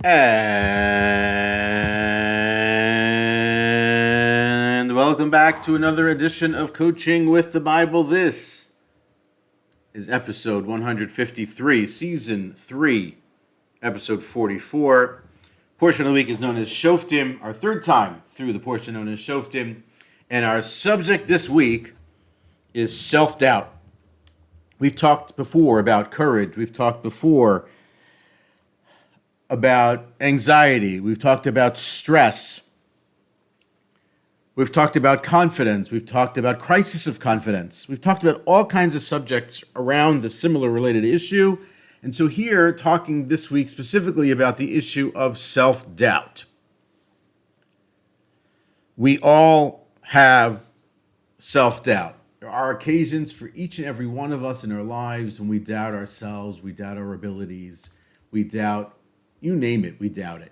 And welcome back to another edition of Coaching with the Bible. This is episode 153, season 3, episode 44. Portion of the week is known as Shoftim, our third time through the portion known as Shoftim. And our subject this week is self-doubt. We've talked before about courage. We've talked before about anxiety. We've talked about stress. We've talked about confidence. We've talked about crisis of confidence. We've talked about all kinds of subjects around the similar related issue. And so here, talking this week specifically about the issue of self-doubt. We all have self-doubt. There are occasions for each and every one of us in our lives when we doubt ourselves, we doubt our abilities, we doubt, you name it, we doubt it.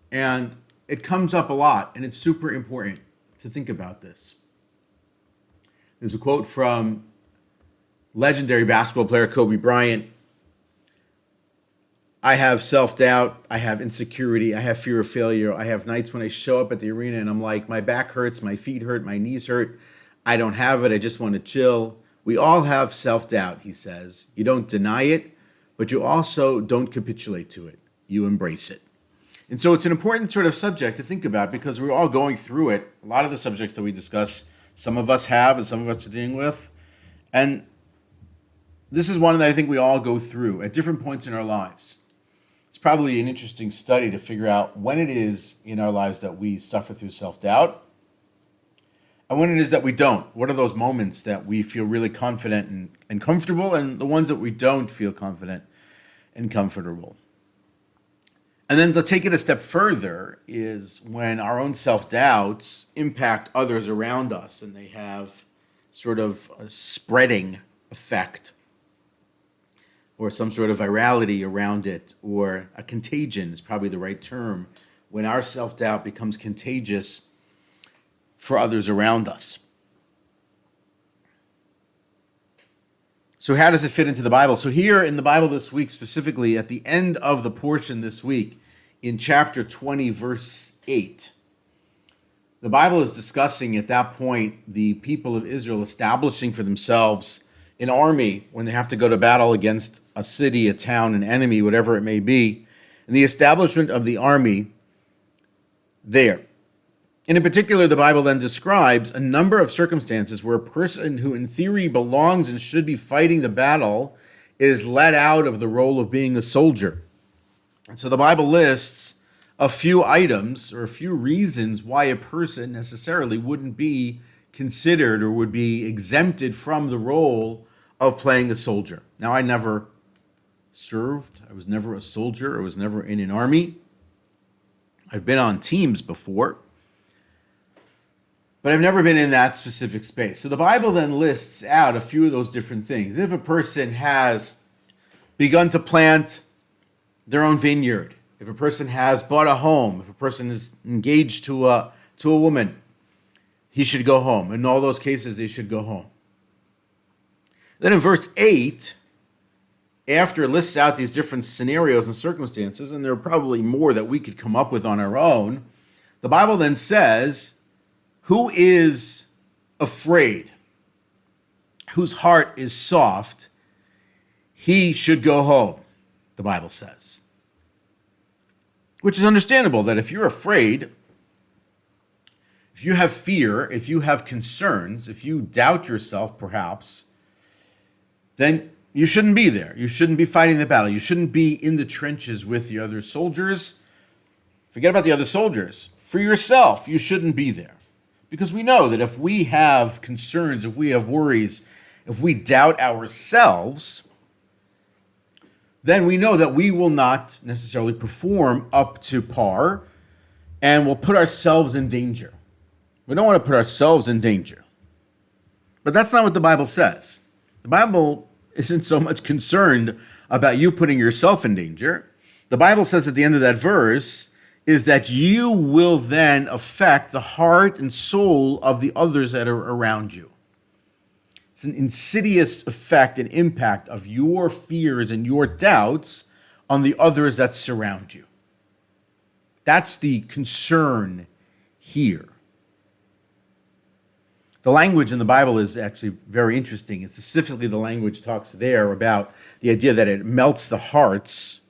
And it comes up a lot, and it's super important to think about this. There's a quote from legendary basketball player Kobe Bryant. I have self-doubt, I have insecurity, I have fear of failure. I have nights when I show up at the arena and I'm like, my back hurts, my feet hurt, my knees hurt. I don't have it, I just want to chill. We all have self-doubt, he says. You don't deny it, but you also don't capitulate to it. You embrace it. And so it's an important sort of subject to think about because we're all going through it. A lot of the subjects that we discuss, some of us have and some of us are dealing with. And this is one that I think we all go through at different points in our lives. It's probably an interesting study to figure out when it is in our lives that we suffer through self-doubt and when it is that we don't. What are those moments that we feel really confident and comfortable, and the ones that we don't feel confident and comfortable? And then to take it a step further is when our own self-doubts impact others around us and they have sort of a spreading effect or some sort of virality around it, or a contagion is probably the right term, when our self-doubt becomes contagious for others around us. So how does it fit into the Bible? So here in the Bible this week, specifically at the end of the portion this week, in chapter 20, verse 8, the Bible is discussing at that point the people of Israel establishing for themselves an army when they have to go to battle against a city, a town, an enemy, whatever it may be, and the establishment of the army there. And in particular, the Bible then describes a number of circumstances where a person who in theory belongs and should be fighting the battle is let out of the role of being a soldier. And so the Bible lists a few items or a few reasons why a person necessarily wouldn't be considered or would be exempted from the role of playing a soldier. Now, I never served. I was never a soldier. I was never in an army. I've been on teams before, but I've never been in that specific space. So the Bible then lists out a few of those different things. If a person has begun to plant their own vineyard, if a person has bought a home, if a person is engaged to a woman, he should go home. In all those cases, they should go home. Then in verse 8, after it lists out these different scenarios and circumstances, and there are probably more that we could come up with on our own, the Bible then says, who is afraid, whose heart is soft, he should go home, the Bible says. Which is understandable that if you're afraid, if you have fear, if you have concerns, if you doubt yourself perhaps, then you shouldn't be there. You shouldn't be fighting the battle. You shouldn't be in the trenches with the other soldiers. Forget about the other soldiers. For yourself, you shouldn't be there. Because we know that if we have concerns, if we have worries, if we doubt ourselves, then we know that we will not necessarily perform up to par and will put ourselves in danger. We don't want to put ourselves in danger. But that's not what the Bible says. The Bible isn't so much concerned about you putting yourself in danger. The Bible says at the end of that verse is that you will then affect the heart and soul of the others that are around you. It's an insidious effect and impact of your fears and your doubts on the others that surround you. That's the concern here. The language in the Bible is actually very interesting. It's specifically the language talks there about the idea that it melts the hearts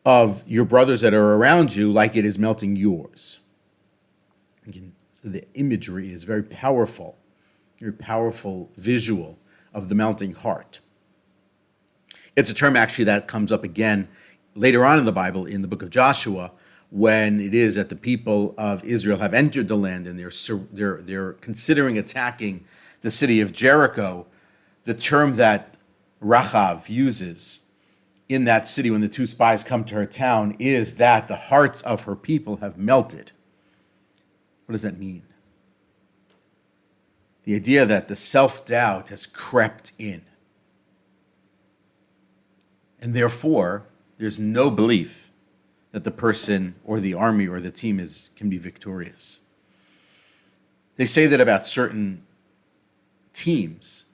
of your brothers that are around you like it is melting yours. Again, the imagery is very powerful visual of the melting heart. It's a term actually that comes up again later on in the Bible in the book of Joshua, when it is that the people of Israel have entered the land and they're considering attacking the city of Jericho. The term that Rachav uses in that city when the two spies come to her town is that the hearts of her people have melted. What does that mean? The idea that the self-doubt has crept in. And therefore, there's no belief that the person or the army or the team can be victorious. They say that about certain teams,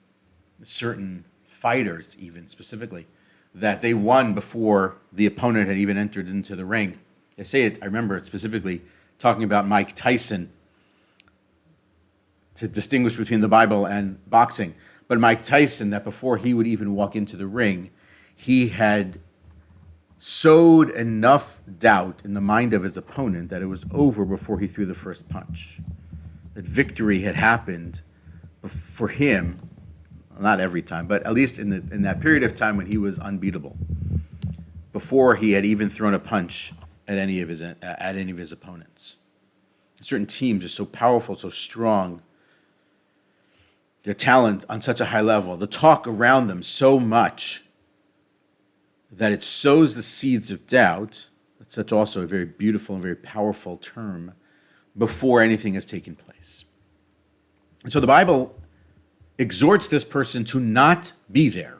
certain fighters even specifically, that they won before the opponent had even entered into the ring. They say it, I remember it specifically talking about Mike Tyson to distinguish between the Bible and boxing. But Mike Tyson, that before he would even walk into the ring, he had sowed enough doubt in the mind of his opponent that it was over before he threw the first punch. That victory had happened for him, not every time, but at least in that period of time when he was unbeatable, before he had even thrown a punch at any of his opponents. Certain teams are so powerful, so strong, their talent on such a high level, the talk around them so much that it sows the seeds of doubt. That's such also a very beautiful and very powerful term before anything has taken place. And so the Bible exhorts this person to not be there.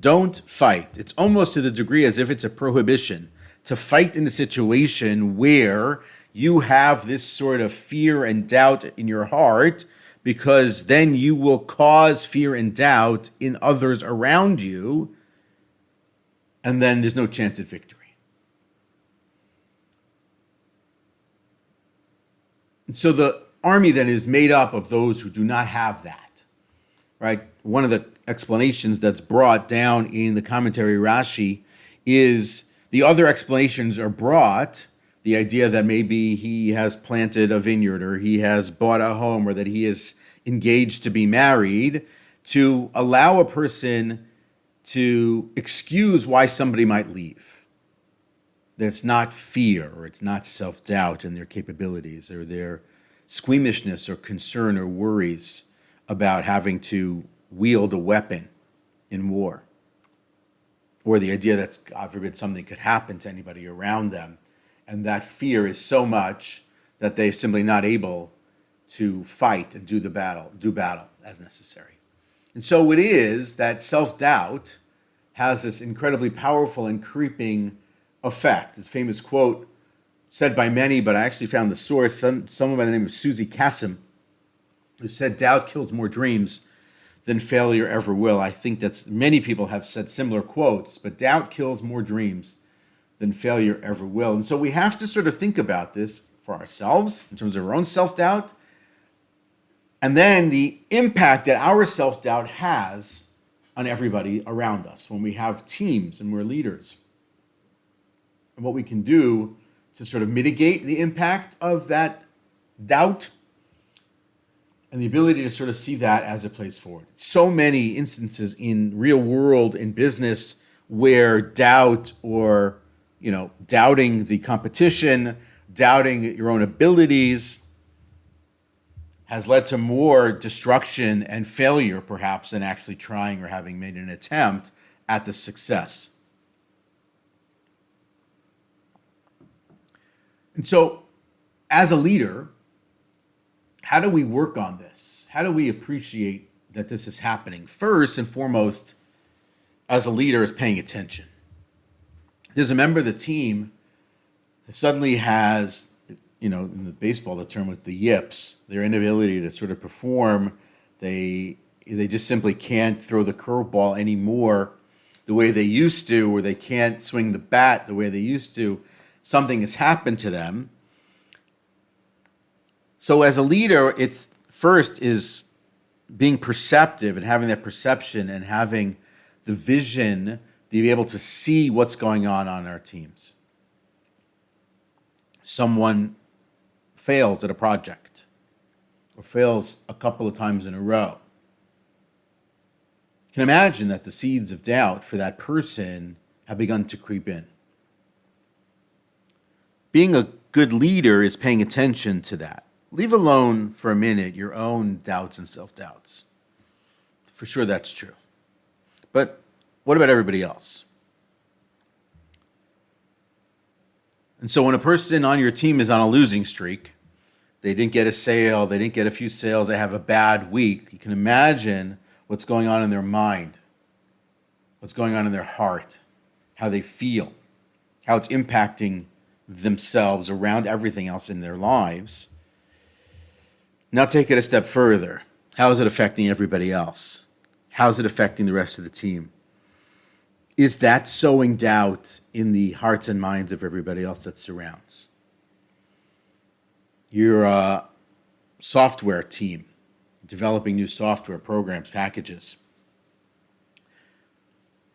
Don't fight. It's almost to the degree as if it's a prohibition to fight in a situation where you have this sort of fear and doubt in your heart, because then you will cause fear and doubt in others around you, and then there's no chance at victory. And so the army then is made up of those who do not have that, right? One of the explanations that's brought down in the commentary Rashi is the other explanations are brought, the idea that maybe he has planted a vineyard or he has bought a home or that he is engaged to be married, to allow a person to excuse why somebody might leave. That it's not fear or it's not self-doubt in their capabilities or their squeamishness or concern or worries about having to wield a weapon in war, or the idea that, God forbid, something could happen to anybody around them, and that fear is so much that they're simply not able to fight and do battle as necessary. And so it is that self-doubt has this incredibly powerful and creeping effect. This famous quote said by many, but I actually found the source, someone by the name of Susie Kassim, who said, doubt kills more dreams than failure ever will. I think that's many people have said similar quotes, but doubt kills more dreams than failure ever will. And so we have to sort of think about this for ourselves in terms of our own self-doubt, and then the impact that our self-doubt has on everybody around us when we have teams and we're leaders, and what we can do to sort of mitigate the impact of that doubt and the ability to sort of see that as it plays forward. So many instances in real world, in business, where doubt or, doubting the competition, doubting your own abilities has led to more destruction and failure, perhaps, than actually trying or having made an attempt at the success. And so, as a leader, how do we work on this? How do we appreciate that this is happening? First and foremost, as a leader, is paying attention. There's a member of the team that suddenly has, in the baseball, the term was the yips, their inability to sort of perform. They just simply can't throw the curveball anymore the way they used to, or they can't swing the bat the way they used to. something has happened to them. So as a leader, it's first is being perceptive and having that perception and having the vision to be able to see what's going on our teams. Someone fails at a project or fails a couple of times in a row. You can imagine that the seeds of doubt for that person have begun to creep in. Being a good leader is paying attention to that. Leave alone for a minute your own doubts and self-doubts. For sure that's true. But what about everybody else? And so when a person on your team is on a losing streak, they didn't get a sale, they didn't get a few sales, they have a bad week, you can imagine what's going on in their mind, what's going on in their heart, how they feel, how it's impacting themselves around everything else in their lives. Now take it a step further. How is it affecting everybody else? How is it affecting the rest of the team? Is that sowing doubt in the hearts and minds of everybody else that surrounds? You're a software team, developing new software, programs, packages.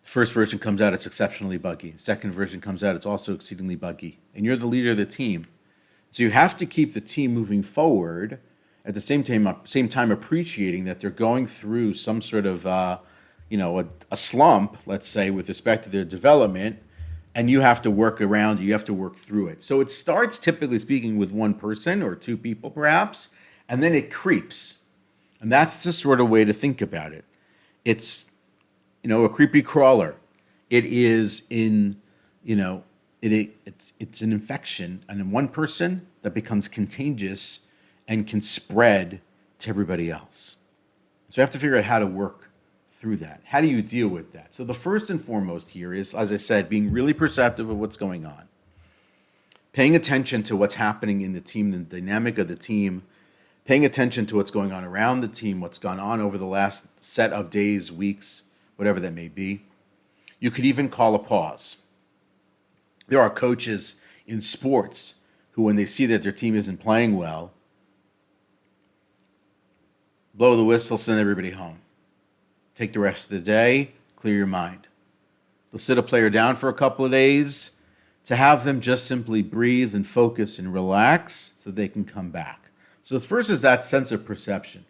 The first version comes out, it's exceptionally buggy. The second version comes out, it's also exceedingly buggy. And you're the leader of the team. So you have to keep the team moving forward, at the same time appreciating that they're going through some sort of a slump, let's say, with respect to their development, and you have to work around it, you have to work through it. So it starts, typically speaking, with one person or two people perhaps, and then it creeps. And that's the sort of way to think about it. It's, a creepy crawler. It is it's an infection, and in one person that becomes contagious and can spread to everybody else. So you have to figure out how to work through that. How do you deal with that? So the first and foremost here is, as I said, being really perceptive of what's going on. Paying attention to what's happening in the team, the dynamic of the team, paying attention to what's going on around the team, what's gone on over the last set of days, weeks, whatever that may be. You could even call a pause. There are coaches in sports who, when they see that their team isn't playing well, blow the whistle, send everybody home. Take the rest of the day, clear your mind. They'll sit a player down for a couple of days to have them just simply breathe and focus and relax so they can come back. So the first is that sense of perception.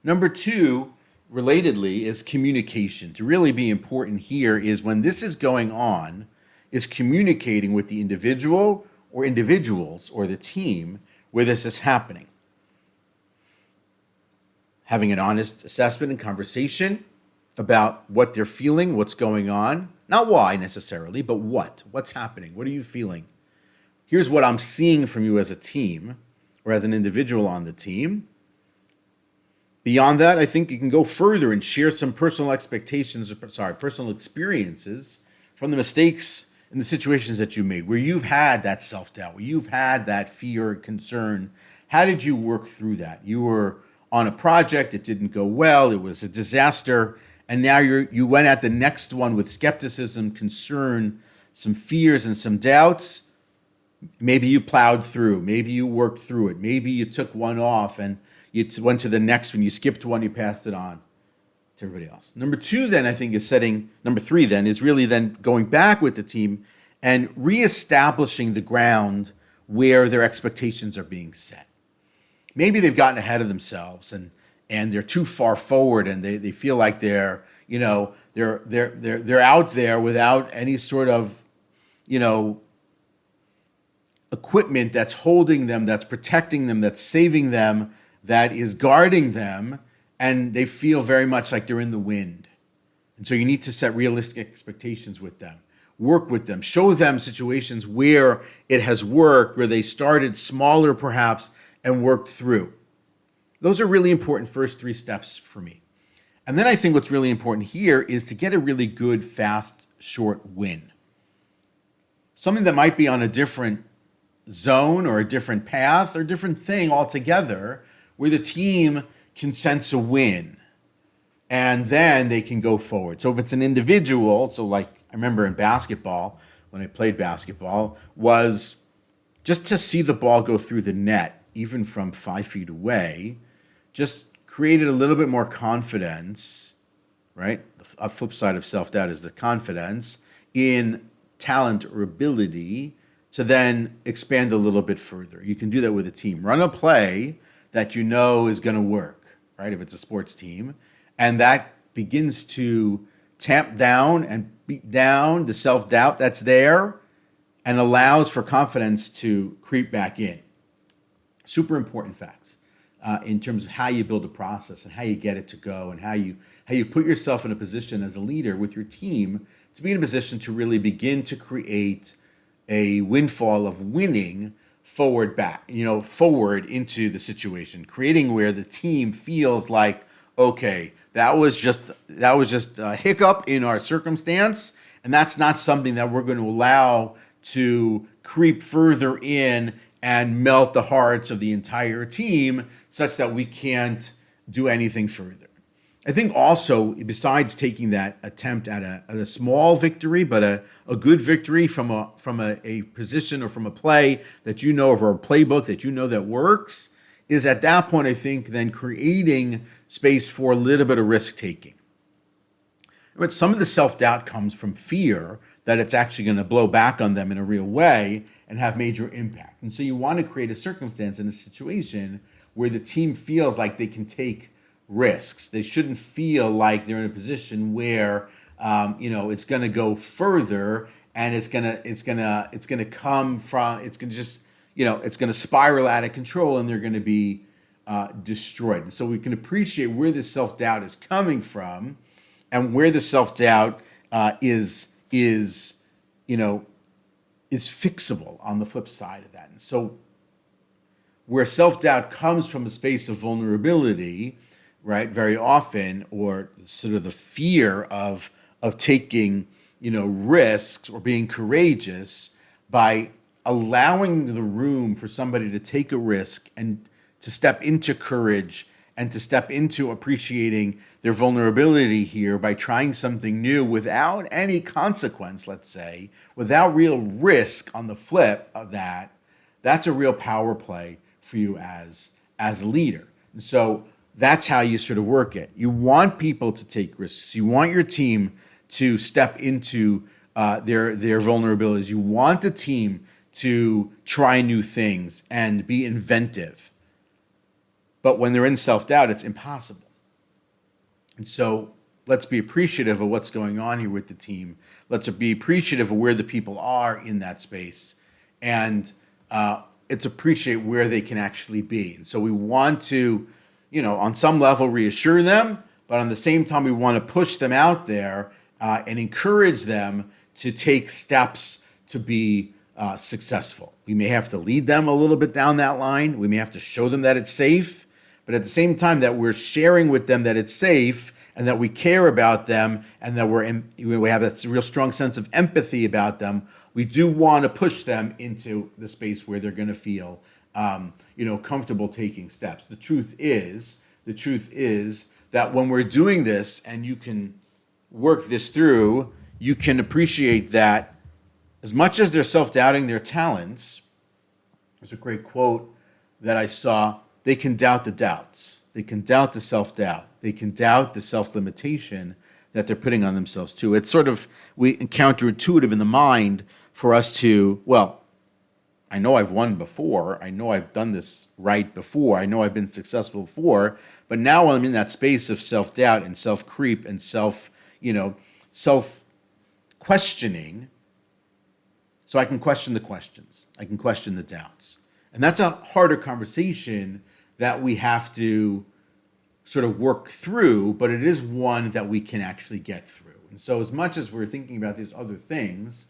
Number two, relatedly, is communication. To really be important here is when this is going on, is communicating with the individual or individuals or the team where this is happening. Having an honest assessment and conversation about what they're feeling, what's going on. Not why necessarily, but what's happening? What are you feeling? Here's what I'm seeing from you as a team or as an individual on the team. Beyond that, I think you can go further and share some personal experiences from the mistakes and the situations that you made, where you've had that self-doubt, where you've had that fear, concern. How did you work through that? You were on a project, it didn't go well, it was a disaster, and now you went at the next one with skepticism, concern, some fears and some doubts. Maybe you plowed through, maybe you worked through it, maybe you took one off and you went to the next one, you skipped one, you passed it on to everybody else. Number three then is really then going back with the team and reestablishing the ground where their expectations are being set. Maybe they've gotten ahead of themselves and they're too far forward and they feel like they're out there without any sort of, equipment that's holding them, that's protecting them, that's saving them, that is guarding them, and they feel very much like they're in the wind. And so you need to set realistic expectations with them. Work with them. Show them situations where it has worked, where they started smaller perhaps and worked through. Those are really important first three steps for me. And then I think what's really important here is to get a really good, fast, short win. Something that might be on a different zone or a different path or different thing altogether, where the team can sense a win and then they can go forward. So if it's an individual, so like I remember in basketball, when I played basketball, was just to see the ball go through the net, even from 5 feet away, just created a little bit more confidence, right? A flip side of self-doubt is the confidence in talent or ability to then expand a little bit further. You can do that with a team. Run a play that you know is going to work, right? If it's a sports team, and that begins to tamp down and beat down the self-doubt that's there and allows for confidence to creep back in. Super important facts in terms of how you build a process and how you get it to go, and how you put yourself in a position as a leader with your team to be in a position to really begin to create a windfall of winning forward into the situation, creating where the team feels like, okay, that was just a hiccup in our circumstance, and that's not something that we're going to allow to creep further in and melt the hearts of the entire team such that we can't do anything further. I think also, besides taking that attempt at a small victory, but a good victory from a position or from a play that you know, or a playbook that you know that works, is at that point, I think, then creating space for a little bit of risk taking. But some of the self-doubt comes from fear that it's actually going to blow back on them in a real way and have major impact. And so you want to create a circumstance and a situation where the team feels like they can take risks. They shouldn't feel like they're in a position where it's going to go further, and it's going to spiral out of control, and they're going to be destroyed. And so we can appreciate where this self-doubt is coming from, and where the self-doubt is fixable on the flip side of that. And so where self-doubt comes from a space of vulnerability, right, very often, or sort of the fear of taking, risks or being courageous, by allowing the room for somebody to take a risk and to step into courage and to step into appreciating their vulnerability here by trying something new without any consequence, let's say, without real risk on the flip of that, that's a real power play for you as a leader. And so that's how you sort of work it. You want people to take risks. You want your team to step into their vulnerabilities. You want the team to try new things and be inventive. But when they're in self-doubt, it's impossible. And so let's be appreciative of what's going on here with the team. Let's be appreciative of where the people are in that space. And it's appreciate where they can actually be. And so we want to, on some level reassure them, but on the same time, we want to push them out there and encourage them to take steps to be successful. We may have to lead them a little bit down that line. We may have to show them that it's safe, but at the same time that we're sharing with them that it's safe and that we care about them and that we have that real strong sense of empathy about them, we do want to push them into the space where they're going to feel comfortable taking steps. The truth is that when we're doing this and you can work this through, you can appreciate that as much as they're self-doubting their talents. There's a great quote that I saw: they can doubt the doubts. They can doubt the self-doubt. They can doubt the self-limitation that they're putting on themselves too. It's sort of counterintuitive in the mind for us to, I know I've won before. I know I've done this right before. I know I've been successful before. But now I'm in that space of self-doubt and self-creep and self-questioning. So I can question the questions. I can question the doubts. And that's a harder conversation that we have to sort of work through, but it is one that we can actually get through. And so as much as we're thinking about these other things,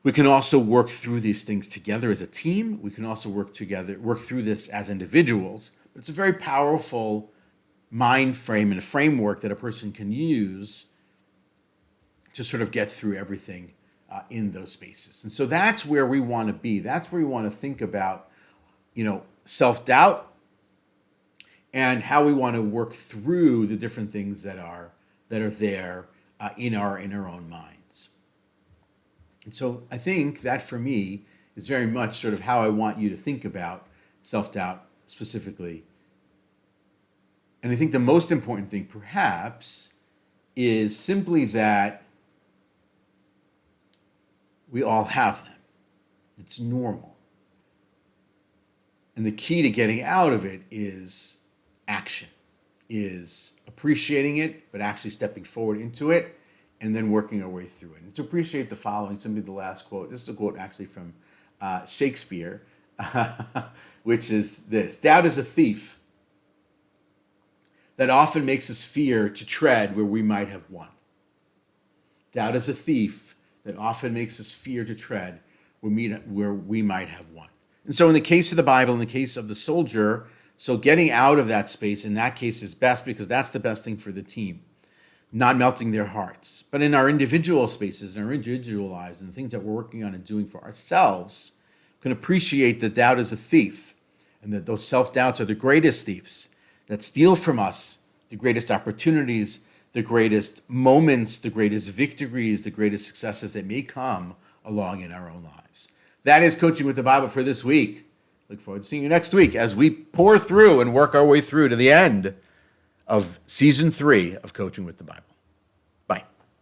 we can also work through these things together as a team. We can also work through this as individuals. But it's a very powerful mind frame and a framework that a person can use to sort of get through everything in those spaces. And so that's where we want to be. That's where we want to think about, self-doubt and how we want to work through the different things that are there in our own minds. And so I think that for me is very much sort of how I want you to think about self-doubt specifically. And I think the most important thing, perhaps, is simply that we all have them. It's normal. And the key to getting out of it is action, is appreciating it, but actually stepping forward into it, and then working our way through it. And to appreciate the following, simply the last quote. This is a quote actually from Shakespeare, which is this: "Doubt is a thief that often makes us fear to tread where we might have won." Doubt is a thief that often makes us fear to tread where we might have won. And so in the case of the Bible, in the case of the soldier, so getting out of that space in that case is best, because that's the best thing for the team, not melting their hearts. But in our individual spaces, in our individual lives, and the things that we're working on and doing for ourselves, we can appreciate that doubt is a thief, and that those self-doubts are the greatest thieves that steal from us the greatest opportunities, the greatest moments, the greatest victories, the greatest successes that may come along in our own lives. That is Coaching with the Bible for this week. Look forward to seeing you next week as we pour through and work our way through to the end of Season 3 of Coaching with the Bible.